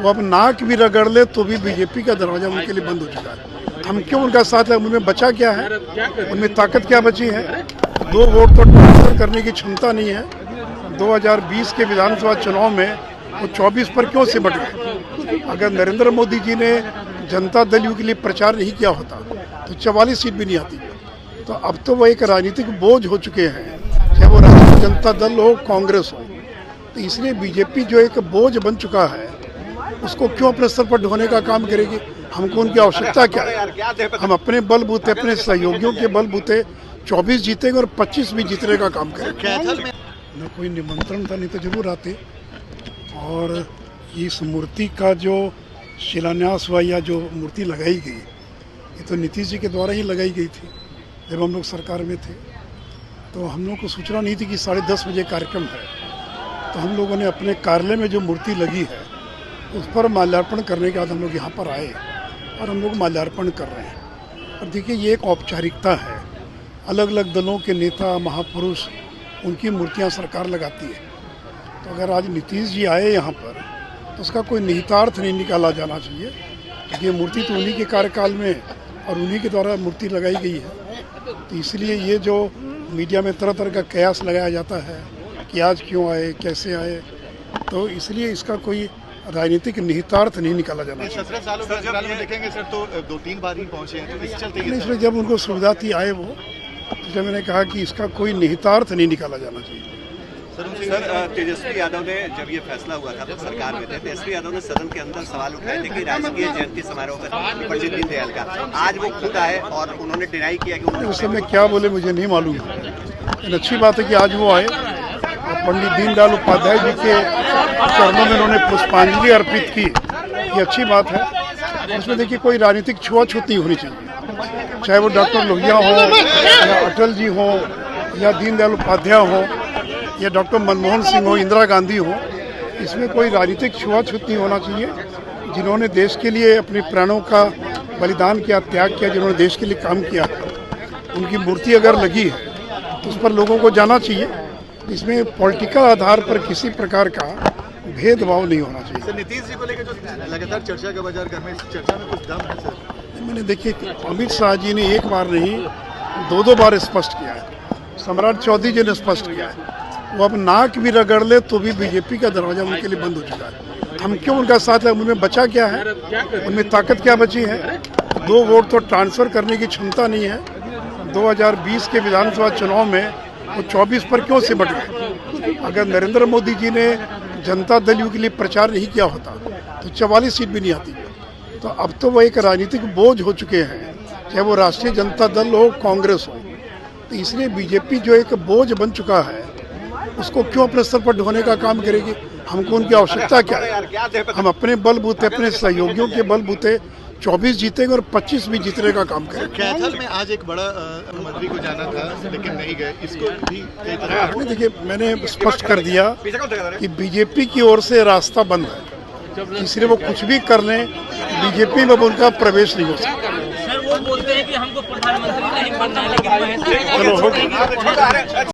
वो अब नाक भी रगड़ ले तो भी बीजेपी का दरवाजा उनके लिए बंद हो चुका है। हम क्यों उनका साथ है? उनमें बचा क्या है? उनमें ताकत क्या बची है? 2 वोट तो ट्रांसफर करने की क्षमता नहीं है। 2020 के विधानसभा चुनाव में वो 24 पर क्यों सिमट गए? अगर नरेंद्र मोदी जी ने जनता दल यू के लिए प्रचार नहीं किया होता तो 44 सीट भी नहीं आती। तो अब तो वो एक राजनीतिक बोझ हो चुके हैं, चाहे वो राष्ट्रीय जनता दल हो, कांग्रेस हो। तो इसलिए बीजेपी जो एक बोझ बन चुका है उसको क्यों अपने स्तर पर ढोने का काम करेगी? हमको उनकी आवश्यकता क्या है? हम अपने बल बूते, अपने सहयोगियों के बल बूते 24 जीतेंगे और 25 भी जीतने का काम करेंगे। न कोई निमंत्रण था, नहीं तो जरूर आते। और इस मूर्ति का जो शिलान्यास हुआ या जो मूर्ति लगाई गई, ये तो नीतीश जी के द्वारा ही लगाई गई थी। जब हम लोग सरकार में थे तो हम लोग को सूचना नहीं थी कि 10:30 बजे कार्यक्रम है। तो हम लोगों ने अपने कार्यालय में जो मूर्ति लगी है उस पर माल्यार्पण करने के बाद हम लोग यहाँ पर आए और हम लोग माल्यार्पण कर रहे हैं। और देखिए, ये एक औपचारिकता है। अलग अलग दलों के नेता, महापुरुष, उनकी मूर्तियाँ सरकार लगाती है। तो अगर आज नीतीश जी आए यहाँ पर तो उसका कोई निहितार्थ नहीं निकाला जाना चाहिए, क्योंकि ये मूर्ति तो उन्हीं के कार्यकाल में और उन्हीं के द्वारा मूर्ति लगाई गई है। तो इसलिए ये जो मीडिया में तरह तरह का कयास लगाया जाता है कि आज क्यों आए, कैसे आए, तो इसलिए इसका कोई राजनीतिक निहितार्थ नहीं निकाला जाना चाहिए। 17 सालों के अंतराल में देखेंगे सर तो 2-3 बार ही पहुंचे हैं, तो इस चलते इसलिए जब उनको सुविधा थी आए वो, तो जब मैंने कहा कि इसका कोई निहितार्थ नहीं निकाला जाना चाहिए। सर, तेजस्वी यादव ने जब ये फैसला हुआ था तो सरकार में थे, तेजस्वी यादव ने सदन के अंदर सवाल उठाए थे कि राजकीय जयंती समारोह में पंडित दीनदयाल का, आज वो खुद आए और उन्होंने डिनाई किया कि उन्होंने उस समय क्या बोले मुझे नहीं मालूम, लेकिन अच्छी बात है कि आज वो आए और पंडित दीनदयाल उपाध्याय जी के चरणों में उन्होंने पुष्पांजलि अर्पित की। ये अच्छी बात है। उसमें देखिए, कोई राजनीतिक छुआछूत नहीं होनी चाहिए, चाहे वो डॉक्टर लोहिया हो या अटल जी हो या दीनदयाल उपाध्याय हो या डॉक्टर मनमोहन सिंह हो, इंदिरा गांधी हो। इसमें कोई राजनीतिक छुआछूत नहीं होना चाहिए। जिन्होंने देश के लिए अपने प्राणों का बलिदान किया, त्याग किया, जिन्होंने देश के लिए काम किया, उनकी मूर्ति अगर लगी है तो उस पर लोगों को जाना चाहिए। इसमें पॉलिटिकल आधार पर किसी प्रकार का भेदभाव नहीं होना चाहिए। सर, नीतीश जी को लेकर जो लगातार चर्चा का बाजार घर में, इस चर्चा में कुछ दम है सर? मैंने देखिए, अमित शाह जी ने एक बार नहीं 2 बार स्पष्ट किया है, सम्राट चौधरी जी ने स्पष्ट किया है। वो अब नाक भी रगड़ ले तो भी बीजेपी का दरवाजा उनके लिए बंद हो चुका है। हम क्यों उनका साथ है? उनमें बचा क्या है? उनमें ताकत क्या बची है? 2 वोट तो ट्रांसफर करने की क्षमता नहीं है। 2020 के विधानसभा चुनाव में वो 24 पर क्यों सिमट गए? अगर नरेंद्र मोदी जी ने जनता दल यू के लिए प्रचार नहीं किया होता तो 44 सीट भी नहीं आती। तो अब तो वो एक राजनीतिक बोझ हो चुके हैं, चाहे वो राष्ट्रीय जनता दल हो, कांग्रेस हो। तो इसलिए बीजेपी जो एक बोझ बन चुका है उसको क्यों अपने स्तर पर ढोने का काम करेगी? हमको उनकी आवश्यकता क्या है? हम अपने बल बूते, अपने सहयोगियों के बल बूते 24 जीतेंगे और 25 भी जीतने का काम करेंगे। कैथल में आज एक बड़ा मंत्री को जाना था लेकिन नहीं गए, इसको भी कई तरह देखिए, मैंने स्पष्ट कर दिया कि बीजेपी की ओर से रास्ता बंद है, इसलिए वो कुछ भी कर लें, बीजेपी में उनका प्रवेश नहीं हो सकता। सर, वो बोलते हैं कि हमको प्रधानमंत्री नहीं बनना है, लेकिन चलो हो गया।